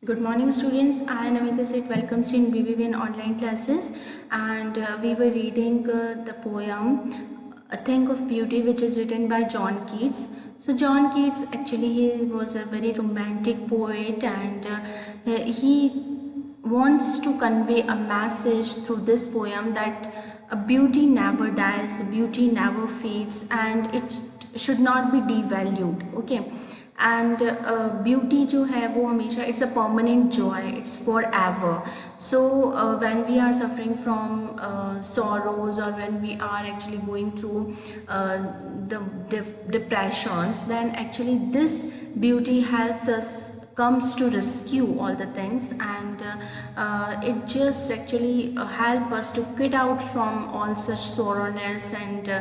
Good morning, students. I, Namita Seth, welcomes you in BBBN online classes, and we were reading the poem "A Thing of Beauty," which is written by John Keats. So, John Keats actually he was a very romantic poet, and he wants to convey a message through this poem that beauty never dies, the beauty never fades, and it should not be devalued. Okay, and beauty जो है वो हमेशा it's a permanent joy, it's for ever. So when we are suffering from sorrows, or when we are actually going through the depressions, then actually this beauty helps us, comes to rescue all the things, and it just actually help us to get out from all such sorrowness and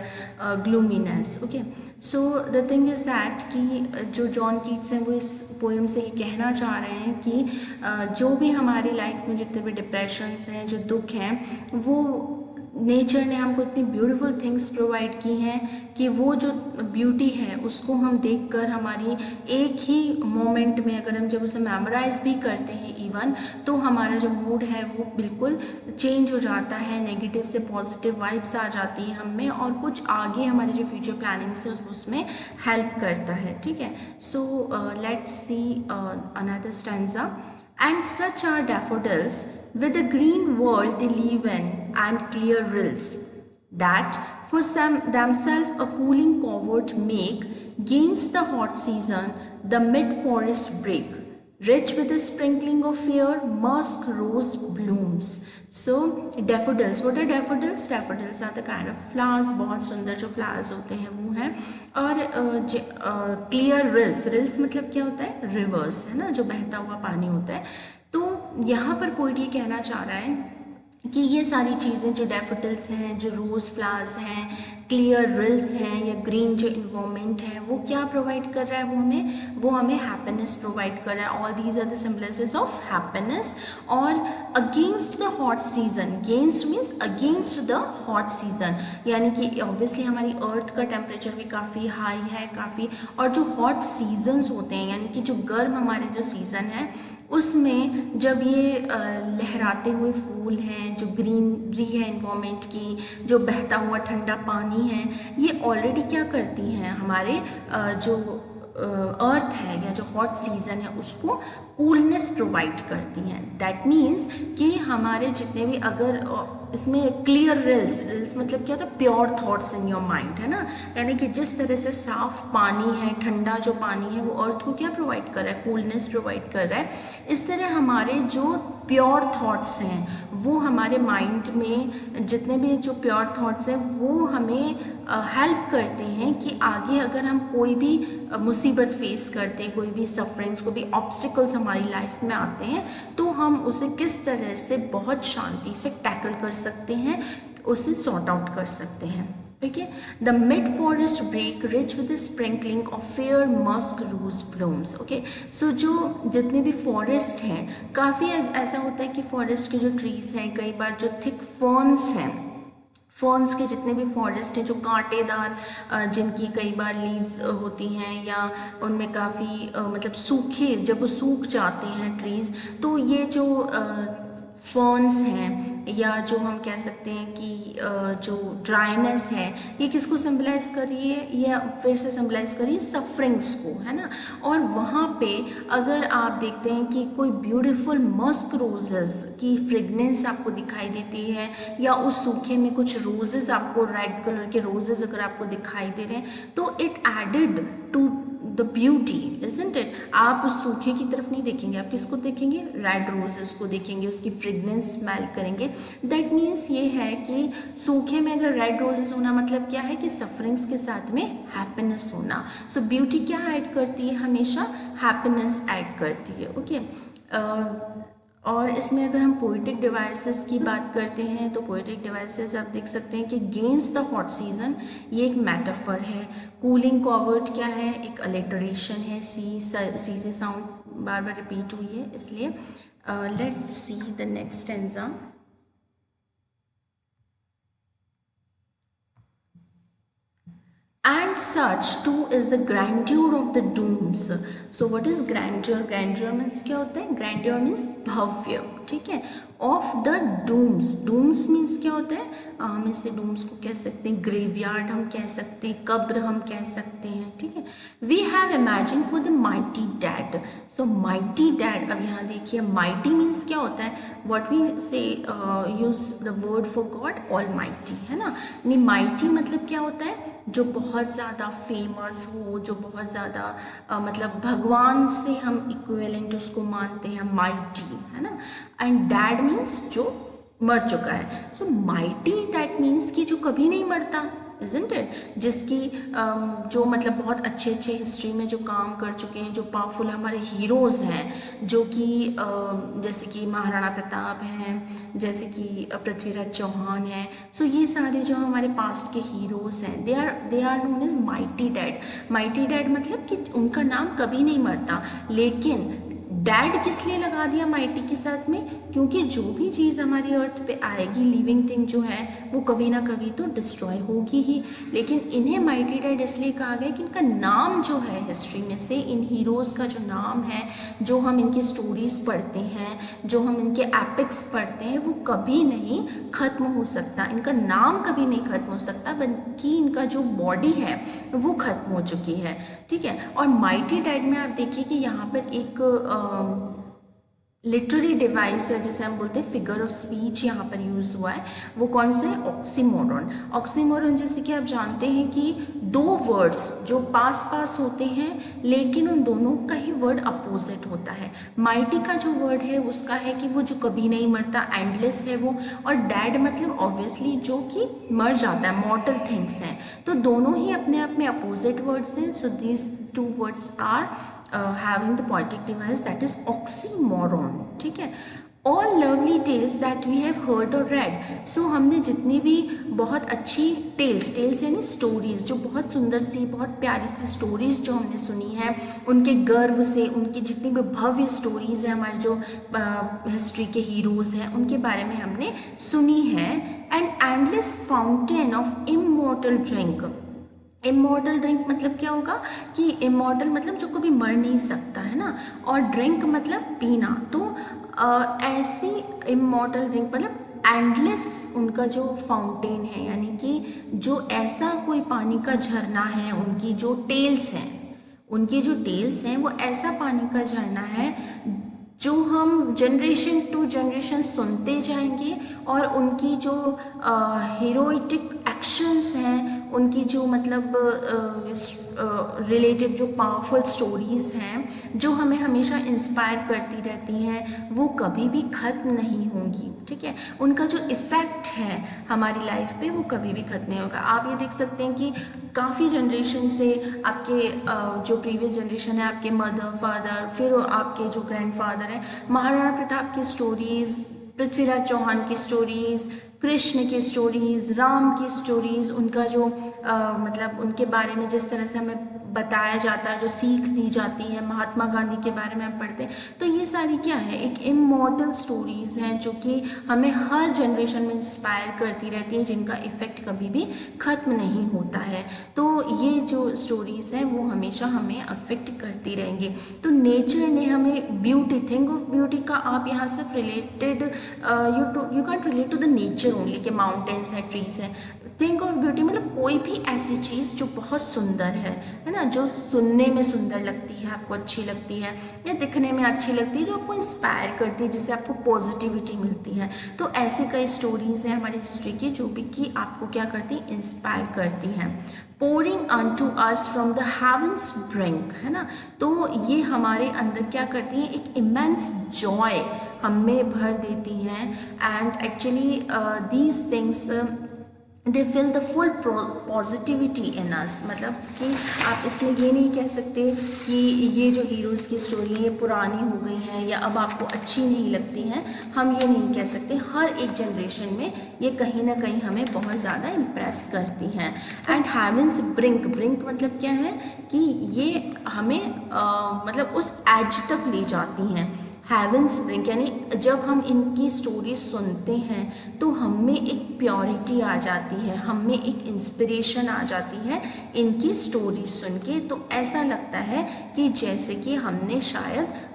gloominess. Okay, so the thing is that कि जो John Keats हैं वो इस poem से ये कहना चाह रहे हैं कि जो भी हमारी लाइफ में जितने भी डिप्रेशंस हैं, जो दुख हैं, वो नेचर ने हमको इतनी ब्यूटीफुल थिंग्स प्रोवाइड की हैं कि वो जो ब्यूटी है उसको हम देखकर हमारी एक ही मोमेंट में, अगर हम जब उसे मेमोराइज भी करते हैं इवन, तो हमारा जो मूड है वो बिल्कुल चेंज हो जाता है, नेगेटिव से पॉजिटिव वाइब्स आ जाती है हम में, और कुछ आगे हमारे जो फ्यूचर प्लानिंग्स है उसमें हेल्प करता है. ठीक है, so let's see another stanza. And such are daffodils, with the green world they live in, and clear rills, that for some themselves a cooling covert make, gainst the hot season the mid-forest break, rich with a sprinkling of fair musk rose blooms. So daffodils, what are daffodils? Daffodils are the kind of flowers, बहुत सुंदर जो flowers होते हैं वो हैं. और clear reels, reels मतलब क्या होता है? रिवर्स, है ना, जो बहता हुआ पानी होता है. तो यहाँ पर पोइट ये कहना चाह रहा है कि ये सारी चीज़ें जो डैफोडिल्स हैं, जो रोज़ फ्लावर्स हैं, क्लियर रिल्स हैं, या ग्रीन जो इन्वायरमेंट है, वो क्या प्रोवाइड कर रहा है? वो हमें हैप्पीनेस प्रोवाइड कर रहा है. All these are the symbols of happiness. और against the hot season, gainst means against the hot season, यानी कि ऑब्वियसली हमारी अर्थ का टेम्परेचर भी काफ़ी हाई है, काफ़ी, और जो हॉट सीजन्स होते हैं, यानी कि जो गर्म हमारे जो सीज़न है उसमें जब ये लहराते हुए फूल हैं, जो ग्रीनरी है इन्वायरमेंट की, जो बहता हुआ ठंडा पानी है, ये ऑलरेडी क्या करती हैं? हमारे जो अर्थ है या जो हॉट सीज़न है उसको कूलनेस प्रोवाइड करती हैं. दैट मीन्स कि हमारे जितने भी, अगर इसमें क्लियर रिल्स, रिल्स मतलब क्या होता है? Pure thoughts in your mind, है ना, यानी कि जिस तरह से साफ पानी है, ठंडा जो पानी है, वो अर्थ को क्या प्रोवाइड कर रहा है? कूलनेस प्रोवाइड कर रहा है. इस तरह हमारे जो प्योर थॉट्स हैं वो हमारे माइंड में, जितने भी जो प्योर थॉट्स हैं वो हमें हेल्प करते हैं कि आगे अगर हम कोई भी मुसीबत फेस करते हैं, कोई भी सफरिंग्स, कोई भी ऑब्स्टिकल्स हमारी लाइफ में आते हैं, तो हम उसे किस तरह से बहुत शांति से टैकल कर सकते हैं, उसे सॉर्ट आउट कर सकते हैं. Okay, the mid forest break rich with a sprinkling of fair musk rose blooms. Okay, so जो जितने भी फॉरेस्ट हैं, काफ़ी ऐसा होता है कि फॉरेस्ट के जो ट्रीज हैं, कई बार जो थिक फर्न्स हैं, फर्न्स के जितने भी फॉरेस्ट हैं जो कांटेदार, जिनकी कई बार लीव्स होती हैं, या उनमें काफ़ी मतलब सूखे, जब वो सूख जाते हैं ट्रीज़, तो ये जो फर्न्स हैं, या जो हम कह सकते हैं कि जो ड्राइनेस है, ये किसको सिम्बलाइज करिए, या फिर से सिम्बलाइज करिए सफरिंग्स को, है ना. और वहाँ पे अगर आप देखते हैं कि कोई ब्यूटीफुल मस्क रोजेस की फ्रेगनेंस आपको दिखाई देती है, या उस सूखे में कुछ रोजेस आपको, रेड कलर के रोजेस अगर आपको दिखाई दे रहे हैं, तो it added to the beauty, isn't it. आप उस सूखे की तरफ नहीं देखेंगे, आप किसको देखेंगे? रेड रोजेस को देखेंगे, उसकी फ्रेगनेंस स्मेल करेंगे. दैट मीन्स ये है कि सूखे में अगर रेड रोजेस होना मतलब क्या है? कि सफरिंग्स के साथ में हैप्पीनेस होना. सो ब्यूटी क्या ऐड करती है? हमेशा हैप्पीनेस ऐड करती है. ओके, और इसमें अगर हम पोइटिक डिवाइसेस की बात करते हैं, तो पोइटिक डिवाइसेस आप देख सकते हैं कि गेंस्ट द हॉट सीजन, ये एक मेटाफर है. कूलिंग कॉवर्ड क्या है? एक अलिटरेशन है. सी से साउंड बार बार रिपीट हुई है, इसलिए. Let's see the next stanza. and such too is the grandeur of the dooms. So what is grandeur? Grandeur means क्या होता है? Grandeur means भव्य, ठीक है, of the dooms. Dooms means क्या होता है? हम इसे dooms को कह सकते हैं graveyard, हम कह सकते हैं कब्र, हम कह सकते हैं, ठीक है. We have imagined for the mighty dead. So mighty dead, अब यहाँ देखिए mighty means क्या होता है? What we say use the word for God, almighty, है ना. नहीं, mighty मतलब क्या होता है? जो बहुत ज़्यादा फेमस हो, जो बहुत ज़्यादा मतलब भगवान से हम इक्विवेलेंट उसको मानते हैं, माइटी, है ना. एंड डैड मीन्स जो मर चुका है. सो माइटी दैट मीन्स कि जो कभी नहीं मरता, isn't it? जिसकी जो मतलब बहुत अच्छे अच्छे हिस्ट्री में जो काम कर चुके हैं, जो पावरफुल हमारे हीरोज़ हैं, जो कि जैसे कि महाराणा प्रताप हैं, जैसे कि पृथ्वीराज चौहान हैं. सो ये सारे जो हमारे पास्ट के हीरोज़ हैं, they are known as mighty dead. Mighty dead मतलब कि उनका नाम कभी नहीं मरता. लेकिन डैड किस लिए लगा दिया माइटी के साथ में? क्योंकि जो भी चीज़ हमारी अर्थ पे आएगी, लिविंग थिंग जो है, वो कभी ना कभी तो डिस्ट्रॉय होगी ही. लेकिन इन्हें माइटी डैड इसलिए कहा गया कि इनका नाम जो है हिस्ट्री में से, इन हीरोज़ का जो नाम है, जो हम इनकी स्टोरीज़ पढ़ते हैं, जो हम इनके एपिक्स पढ़ते हैं, वो कभी नहीं ख़त्म हो सकता. इनका नाम कभी नहीं ख़त्म हो सकता, बल्कि इनका जो बॉडी है वो ख़त्म हो चुकी है, ठीक है. और माइटी डैड में आप देखिए कि यहाँ पर एक लिटरेरी डिवाइस है जिसे हम बोलते हैं फिगर ऑफ स्पीच, यहाँ पर यूज़ हुआ है. वो कौन सा है? ऑक्सीमोरन. ऑक्सीमोरन जैसे कि आप जानते हैं कि दो वर्ड्स जो पास पास होते हैं, लेकिन उन दोनों का ही वर्ड अपोजिट होता है. माइटी का जो वर्ड है उसका है कि वो जो कभी नहीं मरता, एंडलेस है वो. और डैड मतलब ऑब्वियसली जो कि मर जाता है, मॉर्टल थिंग्स हैं. तो दोनों ही अपने आप में अपोजिट वर्ड्स हैं. So these two words are having the poetic device that is oxymoron, ठीक है. All lovely tales that we have heard or read. So हमने जितनी भी बहुत अच्छी टेल्स यानी स्टोरीज, जो बहुत सुंदर सी, बहुत प्यारी सी स्टोरीज जो हमने सुनी है, उनके गर्व से, उनकी जितनी भी भव्य स्टोरीज हैं, हमारे जो हिस्ट्री के हीरोज़ हैं, उनके बारे में हमने सुनी है. And endless fountain of immortal drink. Immortal drink मतलब क्या होगा कि इमॉर्टल मतलब जो कभी मर नहीं सकता, है ना. और ड्रिंक मतलब पीना. तो ऐसी इमॉर्टल ड्रिंक मतलब एंडलेस उनका जो फाउंटेन है, यानी कि जो ऐसा कोई पानी का झरना है. उनकी जो टेल्स हैं वो ऐसा पानी का झरना है जो हम जनरेशन टू जनरेशन सुनते जाएंगे. और उनकी जो हीरोइटिक एक्शंस हैं, उनकी जो मतलब रिलेटिव जो पावरफुल स्टोरीज़ हैं, जो हमें हमेशा इंस्पायर करती रहती हैं, वो कभी भी ख़त्म नहीं होंगी, ठीक है. उनका जो इफ़ेक्ट है हमारी लाइफ पे वो कभी भी ख़त्म नहीं होगा. आप ये देख सकते हैं कि काफ़ी जनरेशन से आपके जो प्रीवियस जनरेशन है, आपके मदर फादर, फिर आपके जो ग्रैंडफादर हैं, महाराणा प्रताप की स्टोरीज़, पृथ्वीराज चौहान की स्टोरीज़, कृष्ण की स्टोरीज़, राम की स्टोरीज़, उनका जो मतलब उनके बारे में जिस तरह से हमें बताया जाता है, जो सीख दी जाती है, महात्मा गांधी के बारे में हम पढ़ते हैं, तो ये सारी क्या है, एक इमॉर्टल स्टोरीज़ हैं जो कि हमें हर जनरेशन में इंस्पायर करती रहती हैं, जिनका इफ़ेक्ट कभी भी ख़त्म नहीं होता है. तो ये जो स्टोरीज़ हैं वो हमेशा हमें अफेक्ट करती रहेंगी. तो नेचर ने हमें ब्यूटी, थिंक ऑफ ब्यूटी का आप यहाँ सिर्फ related you can't relate to the nature only, कि माउंटेन्स हैं, ट्रीज़ हैं. थिंक ऑफ ब्यूटी मतलब कोई भी ऐसी चीज़ जो बहुत सुंदर है ना, जो सुनने में सुंदर लगती है, आपको अच्छी लगती है, या दिखने में अच्छी लगती है, जो आपको इंस्पायर करती है, जिससे आपको पॉजिटिविटी मिलती है. तो ऐसे कई स्टोरीज़ हैं हमारी हिस्ट्री की जो भी कि आपको क्या करती, इंस्पायर करती हैं. pouring unto us from the heavens brink, है ना. तो ये हमारे अंदर क्या करती हैं, एक इमेंस जॉय हमें भर देती हैं. And actually these things they fill the full positivity in us. मतलब कि आप इसमें ये नहीं कह सकते कि ये जो हीरोज़ की स्टोरी है ये पुरानी हो गई हैं या अब आपको अच्छी नहीं लगती हैं. हम ये नहीं कह सकते. हर एक जनरेशन में ये कहीं ना कहीं हमें बहुत ज़्यादा इम्प्रेस करती हैं. एंड हेवंस ब्रिंक, ब्रिंक मतलब क्या है कि ये हमें मतलब उस एज तक ले जाती हैं. हेवंस ब्रिंक, यानी जब हम इनकी स्टोरी सुनते हैं तो हम में एक प्योरिटी आ जाती है, हम में एक इंस्पिरेशन आ जाती है इनकी स्टोरी सुन के। तो ऐसा लगता है कि जैसे कि हमने शायद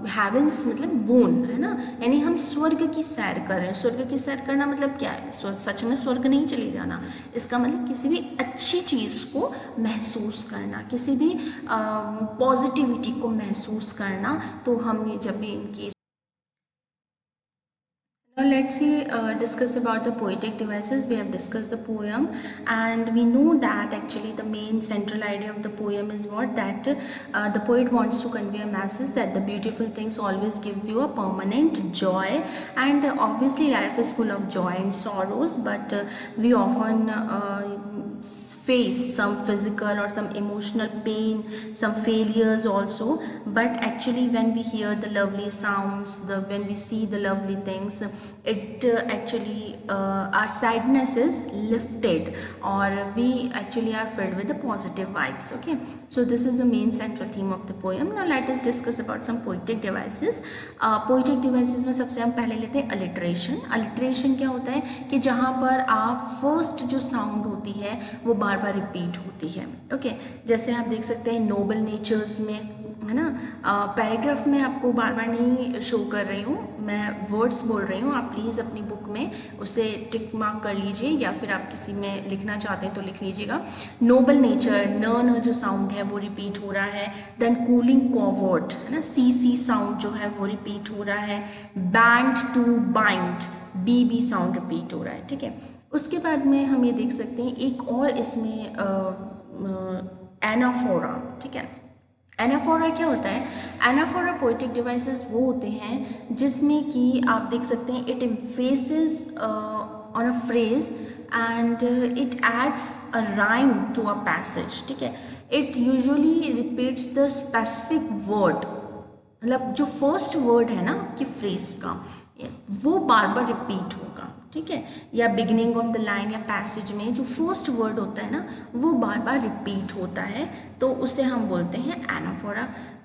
हेवंस मतलब बून है ना, यानी हम स्वर्ग की सैर कर रहे हैं। स्वर्ग की सैर करना मतलब क्या है? सच में स्वर्ग नहीं चले जाना, इसका मतलब किसी भी अच्छी चीज़ को महसूस करना, किसी भी पॉजिटिविटी को महसूस करना। तो हम ये जब भी इनकी Now let's see discuss about the poetic devices. We have discussed the poem, and we know that actually the main central idea of the poem is what, that the poet wants to convey a message that the beautiful things always gives you a permanent joy, and obviously life is full of joy and sorrows, but we often face some physical or some emotional pain, some failures also. But actually when we hear the lovely sounds, when we see the lovely things, it actually our sadness is lifted, or we actually are filled with the positive vibes. Okay, so this is the main central theme of the poem. Now let us discuss about some poetic devices. Poetic devices में सबसे हम पहले लेते हैं alliteration. Alliteration क्या होता है कि जहाँ पर आप फर्स्ट जो साउंड होती है वो बार बार रिपीट होती है. ओके, जैसे आप देख सकते हैं नोबल नेचर्स में, है ना, पैराग्राफ में आपको बार बार नहीं शो कर रही हूँ, मैं वर्ड्स बोल रही हूँ, आप प्लीज़ अपनी बुक में उसे टिक मार्क कर लीजिए, या फिर आप किसी में लिखना चाहते हैं तो लिख लीजिएगा. नोबल नेचर, न जो साउंड है वो रिपीट हो रहा है. देन कूलिंग कॉवर्ट, है ना, सी साउंड जो है वो रिपीट हो रहा है. Band to bind, B sound repeat हो रहा है. ठीक है, उसके बाद में हम ये देख सकते हैं एक और इसमें एनाफोरा. ठीक है, एनाफोरा क्या होता है? एनाफोरा पोइटिक डिवाइसेस वो होते हैं जिसमें कि आप देख सकते हैं it emphasis on a phrase and it adds a rhyme to a passage. ठीक है, it usually repeats the specific word, मतलब जो फर्स्ट वर्ड है ना कि फ्रेज का वो बार बार रिपीट होगा. ठीक है, या बिगिनिंग ऑफ द लाइन या पैसेज में जो फर्स्ट वर्ड होता है ना वो बार बार रिपीट होता है, तो उसे हम बोलते हैं एनाफोरा.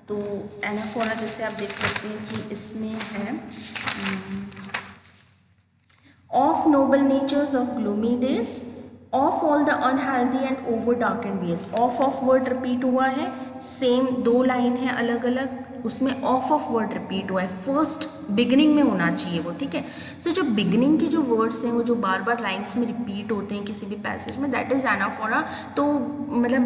तो एनाफोरा जैसे आप देख सकते हैं कि इसमें है of noble natures of gloomy days, of all the unhealthy and over darken ways. Of word repeat हुआ है, सेम दो लाइन है अलग अलग, उसमें ऑफ वर्ड रिपीट हुआ है, फर्स्ट बिगिनिंग में होना चाहिए वो. ठीक है, सो जो बिगिनिंग के जो वर्ड्स हैं वो जो बार बार लाइन्स में रिपीट होते हैं किसी भी पैसेज में, दैट इज़ एनाफोरा. तो मतलब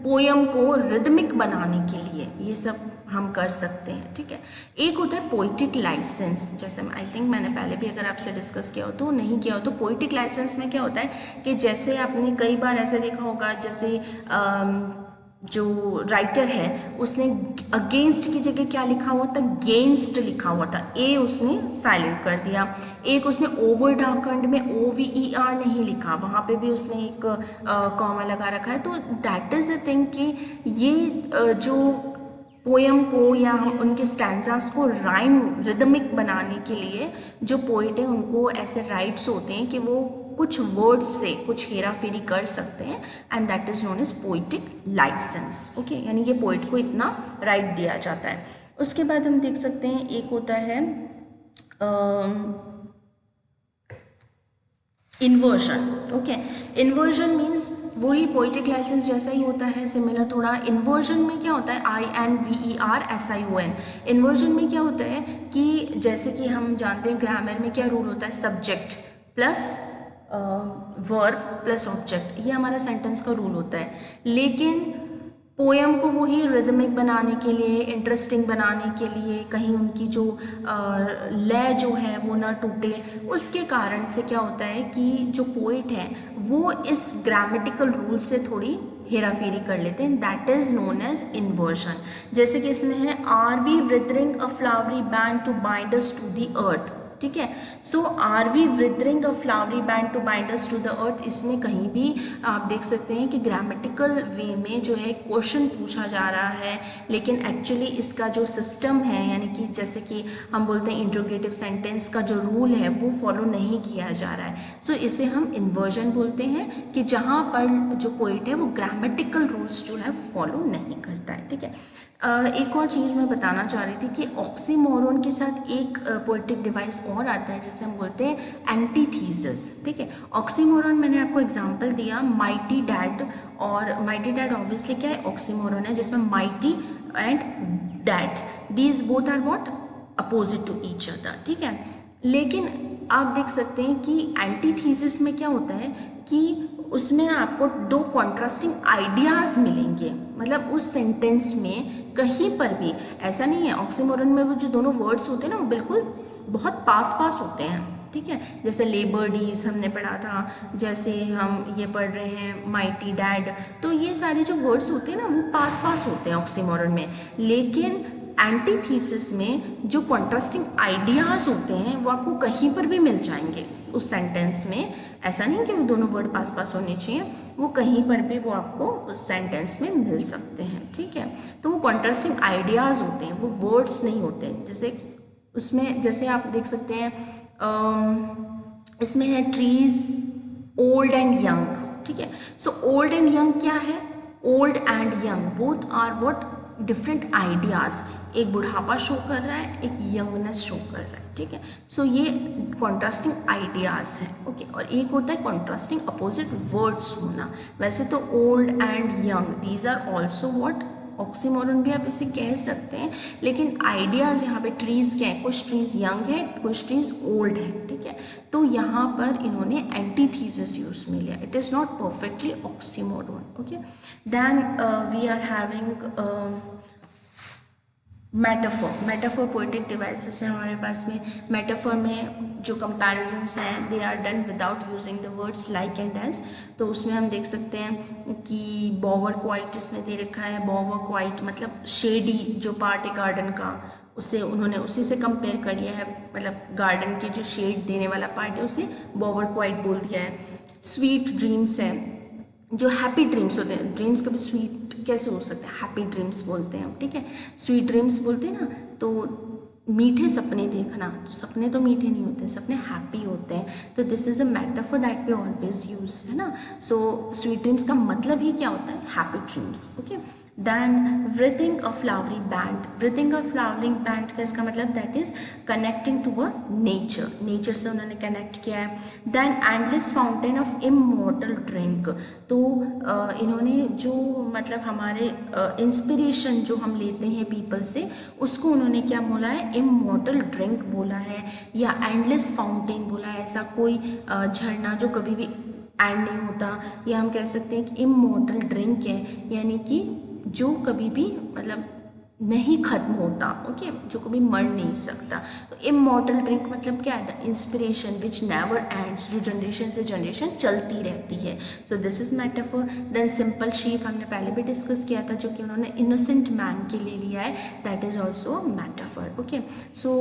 पोयम को रिदमिक बनाने के लिए ये सब हम कर सकते हैं. ठीक है, एक होता है पोइटिक लाइसेंस, जैसे आई थिंक मैंने पहले भी अगर आपसे डिस्कस किया हो तो नहीं किया हो तो पोइटिक लाइसेंस में क्या होता है कि जैसे आपने कई बार ऐसे देखा होगा, जैसे जो राइटर है उसने अगेंस्ट की जगह क्या लिखा हुआ था, गेंस्ट लिखा हुआ था, ए उसने साइलेंट कर दिया. एक उसने ओवर डार्कंड में OVER नहीं लिखा, वहाँ पे भी उसने एक कॉमा लगा रखा है. तो दैट इज़ अ थिंग कि ये जो पोएम को या हम उनके स्टैंजास को राइम रिदमिक बनाने के लिए जो पोइट हैं उनको ऐसे राइट्स होते हैं कि वो कुछ वर्ड्स से कुछ हेरा फेरी कर सकते हैं, and that is known as poetic licence. Okay, यानी ये पोइट को इतना राइट दिया जाता है. उसके बाद हम देख सकते हैं एक होता है इन्वर्जन. ओके, इन्वर्जन मीन्स वही पोइटिक लाइसेंस जैसा ही होता है, सिमिलर थोड़ा. इन्वर्जन में क्या होता है, INVERSION. इन्वर्जन में क्या होता है कि जैसे कि हम जानते हैं ग्रामर में क्या रूल होता है, subject plus verb plus object, ये हमारा सेंटेंस का रूल होता है. लेकिन पोएम को वही रिदमिक बनाने के लिए, इंटरेस्टिंग बनाने के लिए, कहीं उनकी जो लय जो है वो ना टूटे, उसके कारण से क्या होता है कि जो पोइट हैं वो इस ग्रामेटिकल रूल से थोड़ी हेरा फेरी कर लेते हैं, that is known as inversion. जैसे कि इसमें है are we withering a flowery band to bind us to the earth. ठीक है, so are we withering a flowery band to bind us to the earth, इसमें कहीं भी आप देख सकते हैं कि ग्रामेटिकल वे में जो है क्वेश्चन पूछा जा रहा है, लेकिन एक्चुअली इसका जो सिस्टम है, यानी कि जैसे कि हम बोलते हैं इंट्रोगेटिव सेंटेंस का जो रूल है वो फॉलो नहीं किया जा रहा है. सो इसे हम इन्वर्जन बोलते हैं कि जहाँ पर जो पोइट है वो ग्रामेटिकल रूल्स जो है वो फॉलो नहीं करता है. ठीक है, एक और चीज़ मैं बताना चाह रही थी कि ऑक्सीमोरोन के साथ एक पोएटिक डिवाइस और आता है जिसे हम बोलते हैं एंटीथीसिस। ठीक है, ऑक्सीमोरोन मैंने आपको एग्जांपल दिया माइटी डैड, और माइटी डैड ऑब्वियसली क्या है, ऑक्सीमोरोन है, जिसमें mighty and dead, these both are what, opposite to each other. ठीक है, लेकिन आप देख सकते हैं कि एंटीथीसिस में क्या होता है कि उसमें आपको दो कॉन्ट्रास्टिंग आइडियाज़ मिलेंगे, मतलब उस सेंटेंस में कहीं पर भी ऐसा नहीं है। ऑक्सीमोरन में वो जो दोनों वर्ड्स होते हैं ना वो बिल्कुल बहुत पास पास होते हैं। ठीक है, जैसे लेबर्डीज हमने पढ़ा था, जैसे हम ये पढ़ रहे हैं माइटी डैड, तो ये सारे जो वर्ड्स होते हैं ना वो पास पास होते हैं ऑक्सीमोरन में। लेकिन एंटीथीसिस में जो कॉन्ट्रास्टिंग आइडियाज़ होते हैं वो आपको कहीं पर भी मिल जाएंगे उस सेंटेंस में। ऐसा नहीं कि वो दोनों वर्ड पास पास होने चाहिए, वो कहीं पर भी वो आपको उस सेंटेंस में मिल सकते हैं। ठीक है, तो वो कॉन्ट्रास्टिंग आइडियाज़ होते हैं, वो वर्ड्स नहीं होते। जैसे उसमें जैसे आप देख सकते हैं इसमें है ट्रीज ओल्ड एंड यंग। ठीक है, सो ओल्ड एंड यंग क्या है, old and young both are what, different ideas. एक बुढ़ापा शो कर रहा है, एक यंगनेस शो कर रहा है। ठीक है, सो ये कॉन्ट्रास्टिंग आइडियाज़ हैं। ओके, और एक होता है कॉन्ट्रास्टिंग अपोजिट वर्ड्स होना। वैसे तो old and young these are also what, oxymoron भी आप इसे कह सकते हैं, लेकिन आइडियाज़ यहाँ पे ट्रीज़ क्या है, कुछ ट्रीज़ यंग है, कुछ ट्रीज़ ओल्ड है। ठीक है, तो यहाँ पर इन्होंने एंटीथीसिस यूज़ में लिया, it is not perfectly oxymoron. Okay, then we are having metaphor. Metaphor poetic devices है हमारे पास में। मेटाफर में जो कंपैरिजंस हैं they are done without using the words like and as. तो उसमें हम देख सकते हैं कि बॉवर क्वाइट इसमें दे रखा है। बॉवर क्वाइट मतलब शेडी जो पार्ट है गार्डन का, उसे उन्होंने उसी से कंपेयर कर लिया है, मतलब गार्डन के जो शेड देने वाला पार्ट है उसे बॉवर क्वाइट बोल दिया है। स्वीट ड्रीम्स है, जो हैप्पी ड्रीम्स होते हैं, ड्रीम्स कभी स्वीट कैसे हो सकते हैं, हैप्पी ड्रीम्स बोलते हैं हम। ठीक है, स्वीट ड्रीम्स बोलते हैं ना, तो मीठे सपने देखना, तो सपने तो मीठे नहीं होते, सपने हैप्पी होते हैं। तो this is a metaphor that we always use, है ना। सो स्वीट ड्रीम्स का मतलब ही क्या होता है, happy dreams. Okay, then wreathing a flowery band। wreathing a flowering band का इसका मतलब that is connecting to a nature, nature से उन्होंने कनेक्ट किया है। Then endless fountain of immortal drink, तो इन्होंने जो मतलब हमारे इंस्पिरेशन जो हम लेते हैं पीपल से, उसको उन्होंने क्या बोला है, इमॉर्टल ड्रिंक बोला है, या एंडलेस फाउंटेन बोला है। ऐसा कोई झरना जो कभी भी एंड नहीं होता, या हम कह सकते हैं कि इमॉर्टल ड्रिंक है, यानी कि जो कभी भी मतलब नहीं खत्म होता। ओके, जो कभी मर नहीं सकता। तो इमॉर्टल ड्रिंक मतलब क्या है, the inspiration which never ends, जो जनरेशन से जनरेशन चलती रहती है। So this is metaphor. Then simple sheep हमने पहले भी डिस्कस किया था, जो कि उन्होंने इनोसेंट मैन के लिए लिया है, that is also metaphor. Okay, so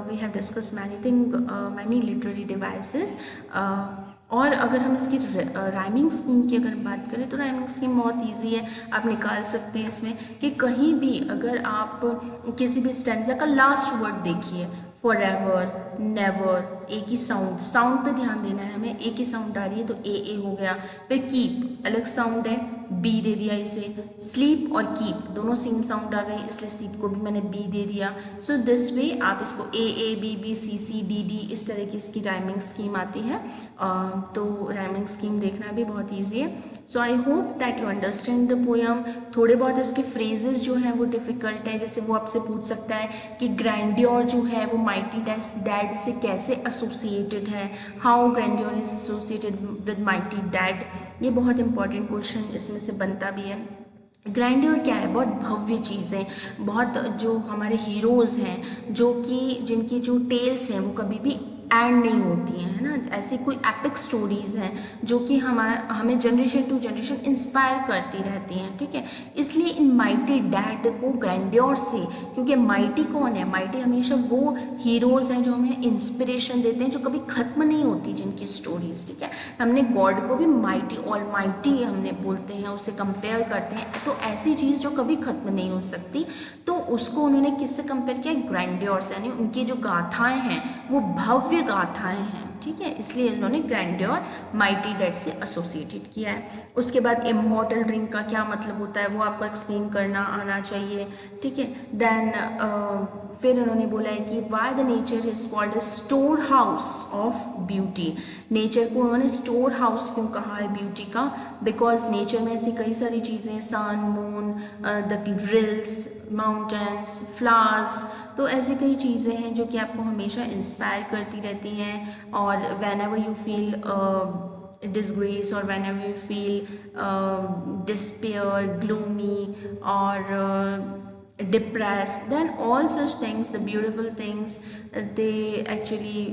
we have discuss many thing, many literary devices. और अगर हम इसकी राइमिंग स्कीम की अगर बात करें तो राइमिंग स्कीम बहुत इजी है, आप निकाल सकते हैं इसमें कि कहीं भी अगर आप किसी भी स्टेंजा का लास्ट वर्ड देखिए, फॉरएवर, नेवर, एक ही साउंड, साउंड पे ध्यान देना है हमें, एक ही साउंड आ रही है तो ए हो गया। फिर कीप अलग साउंड है, बी दे दिया इसे। स्लीप और कीप दोनों सेम साउंड आ गई, इसलिए स्लीप को भी मैंने बी दे दिया। सो दिस वे आप इसको A B B C D D इस तरह की इसकी राइमिंग स्कीम आती है। तो राइमिंग स्कीम देखना भी बहुत ईजी है। So I hope that you understand the poem. थोड़े बहुत इसके फ्रेजेस जो हैं वो डिफ़िकल्ट है, जैसे वो आपसे पूछ सकता है कि ग्रैंडियोर जो है वो माइटी डैड से कैसे एसोसिएटेड है, how grandeur is associated with mighty dad. ये बहुत इंपॉर्टेंट क्वेश्चन इसमें से बनता भी है। ग्रैंडियोर क्या है, बहुत भव्य चीज़ें, बहुत जो हमारे हीरोज़ हैं, जो कि जिनकी जो टेल्स हैं वो कभी भी एंड नहीं होती हैं, है ना। ऐसी कोई एपिक स्टोरीज़ हैं जो कि हमें जनरेशन टू जनरेशन इंस्पायर करती रहती हैं। ठीक है, इसलिए इन माइटी डैड को ग्रैंडियोर से, क्योंकि माइटी कौन है, माइटी हमेशा वो हीरोज़ हैं जो हमें इंस्पिरेशन देते हैं, जो कभी ख़त्म नहीं होती जिनकी स्टोरीज़। ठीक है, हमने गॉड को भी माइटी, ऑल माइटी हमने बोलते हैं, उसे कंपेयर करते हैं, तो ऐसी चीज़ जो कभी ख़त्म नहीं हो सकती, तो उसको उन्होंने किससे कंपेयर किया, ग्रैंडियोर से, यानी उनकी जो गाथाएँ हैं वो भव्य गाथाएं हैं। ठीक है, इसलिए इन्होंने ग्रैंड्योर माइटी डेड से एसोसिएटेड किया है। उसके बाद इमॉर्टल ड्रिंक का क्या मतलब होता है वो आपको एक्सप्लेन करना आना चाहिए, ठीक है। देन फिर उन्होंने बोला है कि why the nature is called store house of beauty. Nature को उन्होंने स्टोर हाउस क्यों कहा है ब्यूटी का, बिकॉज नेचर में ऐसी कई सारी चीज़ें, sun, moon, the drills, mountains, flowers, तो ऐसी कई चीज़ें हैं जो कि आपको हमेशा इंस्पायर करती रहती हैं। और when ever you feel disgrace or whenever you feel despair, gloomy, or depressed, then all such things, the beautiful things, they actually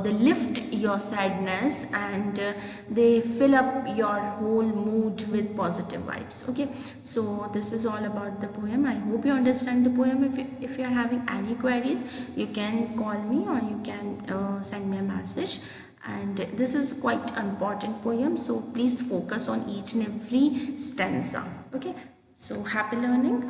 they lift your sadness, and they fill up your whole mood with positive vibes. Okay, so this is all about the poem. I hope you understand the poem. If you are having any queries, you can call me or you can send me a message. And this is quite important poem, so please focus on each and every stanza. Okay, so happy learning.